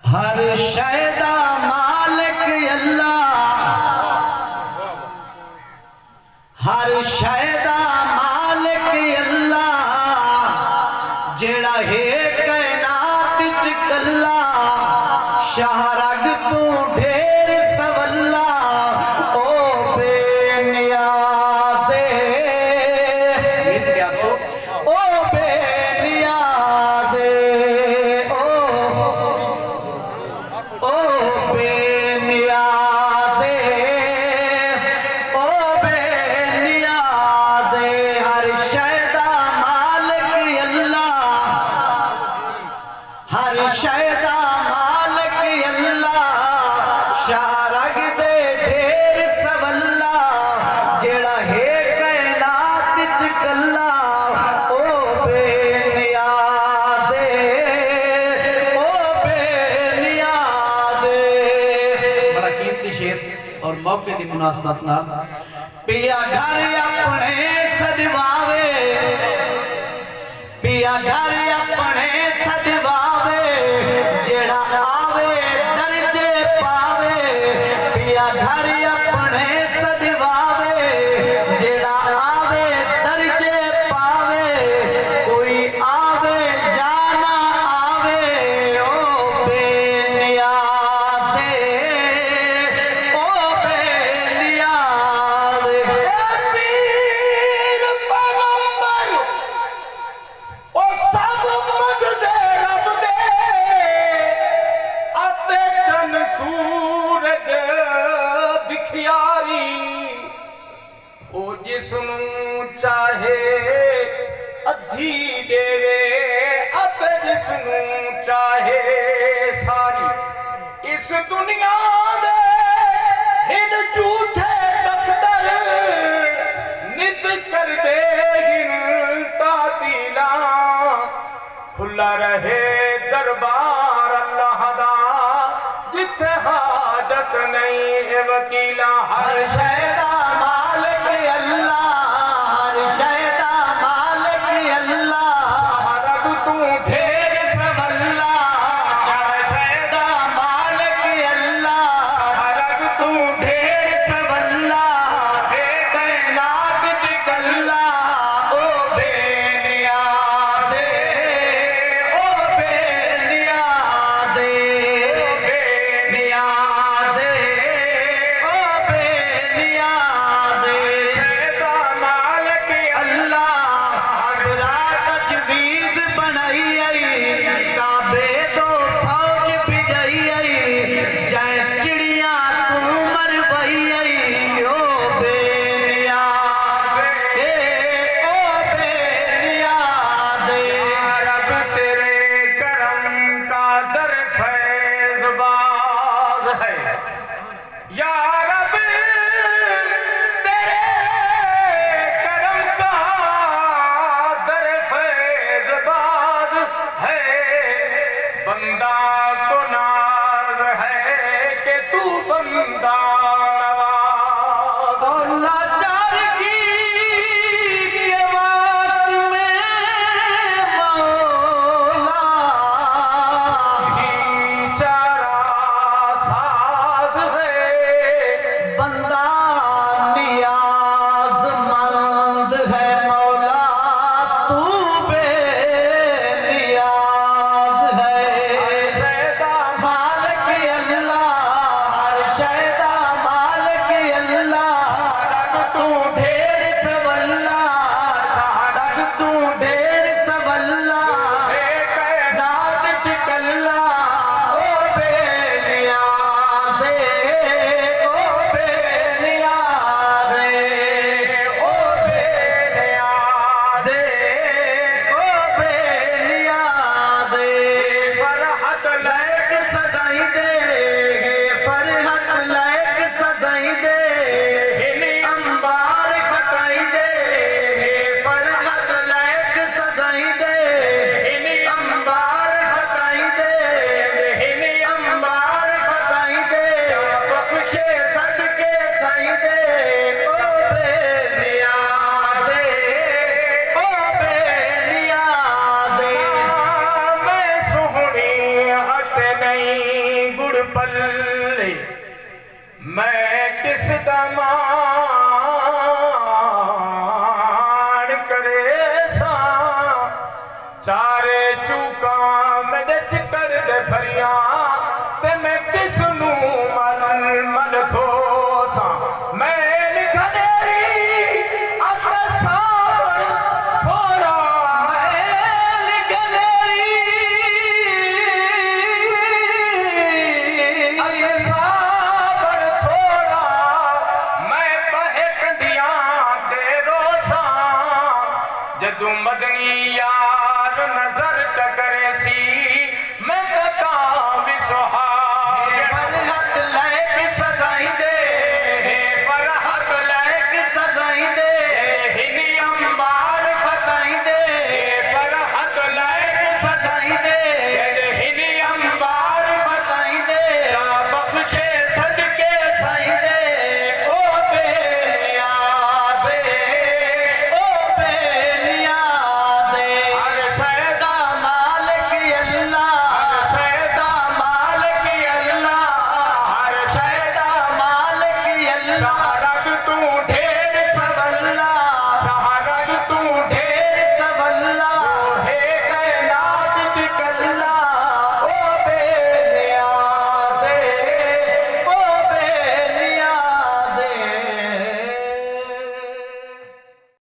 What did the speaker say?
हर शैदा मालिक अल्लाह, हर शैदा मालिक अल्लाह, जेड़ा है कायनात च कल्ला, शाहरग तू ढेर सवल्ला, ओ बेनियाज़े, ओ बेनियाज़े, ओ बेनियाज़े, ओ बेनियाज़े, हर शैदा मालिक अल्लाह, हर शैदा मालिक अल्लाह, शारग दे ढेर सवल्ला, जेड़ा है कायनात च कल्ला, ओ बेनियाज़े, ओ बेनियाज़े। बड़ा कीमती शेर और मौके की मुनासबत नाल पिया घर अपने सदवावे, पिया घर अपने सदवावे, जेड़ा आवे दर्जे पावे, पिया घर अपने सदवावे, जेड़ा आवे दर्जे पावे, कोई आवे जाना आवे, ओ बेनियाज़े, ओ बेनियाज़े। पीर पैगंबर ओ सब मंगदे रब दे, आते चन सूरज बिखियारी, ओ जिसनू चाहे अधी देवे, आते जिसनू चाहे सारी, इस दुनिया दे हिन झूठे दफ्तर, नित कर दे हिन तातीला, खुला रहे दरबार अल्लाह दा, जिथे हाजत नहीं है वकीला। हर शैदा मालिक अल्लाह, हर शैदा मालिक अल्लाह, रब तू ढेर सवल्ला, हर शैदा मालिक अल्लाह, रब तू ढेर सवल्ला, कायनात च कल्ला, ओ बेनियाज़े, ओ बेनियाज़े, बेनियाज़े, ओ बेनियाज़े। शैदा मालिक अल्लाह अगला तजवीज़ बनाई आई, काबे तो फौज भिजाई आई, जै चिड़िया तू मरवाई आई, ओ बेनियाज़े, ओ बेनियाज़े। रब तेरे करम का दर फैज़बाज़ है, या रब तेरे करम का दर फैज़बाज़ है, बंदा को नाज है कि तू बंदा नवाज। और लाचारगी के वक्त में मौला, चारा साज है, बंदा नियाज़मंद है, मौला तू बेनियाज़ है। शैदा मालिक अल्लाह, हर शैदा मालिक अल्लाह, तू ढेर सवल्ला, शाहरग तू ढेर सवल्ला, कायनात च कल्ला, ओ बेनियाज़े, ओ बेनियाज़े, ओ बेनियाज़े, ओ बेनियाज़े। फरहत लायक सजाई दे, फरहत लायक सजाई दे, अंबार खटाई दे, फरहत लायक सजाई दे, अंबार खटाई दे, अंबार खटाई दे, बख्शे सदके साई दे, ओ बेनियाज़े, ओ बेनियाज़े। मैं सोहनी हते बल्ले मैं किस दमान करे सा चारे चूका में कर दे भरिया